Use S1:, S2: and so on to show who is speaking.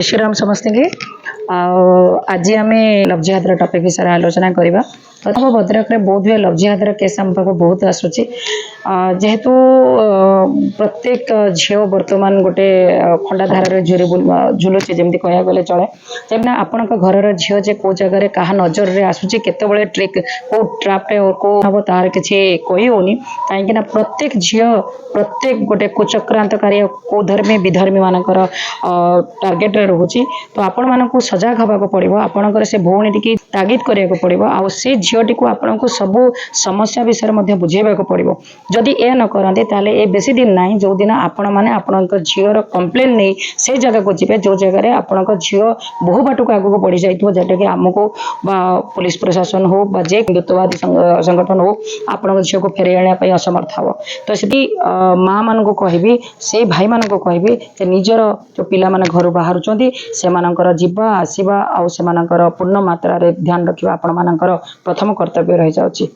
S1: श्रीराम समस्ते की आज आम लव जिहाद टॉपिक विषय आलोचना करवा। प्रथम भद्रक बहुत हुए लव जिहाद केस आम पाक बहुत आसूची जेहेतु प्रत्येक झील बर्तमान गोटे खंडाधार झुलुची जमी कह गले चले जमी आपण घर झील जे कौ जगह क्या नजर में आसूची केतबे ट्रिक कौ ट्राप्टे कौ हम तार किसी कही होनी कहीं प्रत्येक झील प्रत्येक गोटे कुचक्रांतकारी कौ धर्मी विधर्मी मानकर टार्गेट रोचे तो आपण मानक सजग हवाक पड़ो आपणकर से भौणी टी तागिद करने पड़ो आ झीटी को आपण को सबू समस्या विषय बुझेबा पड़ो जदि ए न करते ताले ए बेसी दिन ना जो दिन आपण मैंने आपण झीर कंप्लेन नहीं से जगह को जी जो जगह आपण झील बहु बाट को आगे बढ़ी जाइए जोटा कि आमको पुलिस प्रशासन हो जे हिंदुत्ववादी संगठन हो आपण झील को फेर आने असमर्थ हम तो से माँ मान को कहबी से भाई मान को कहबी निजर जो पिला माने घर बाहर से जीवा आसवा आउ से पूर्ण मात्रा ध्यान रखा आपण मानकर प्रथम कर्तव्य रही जाउची।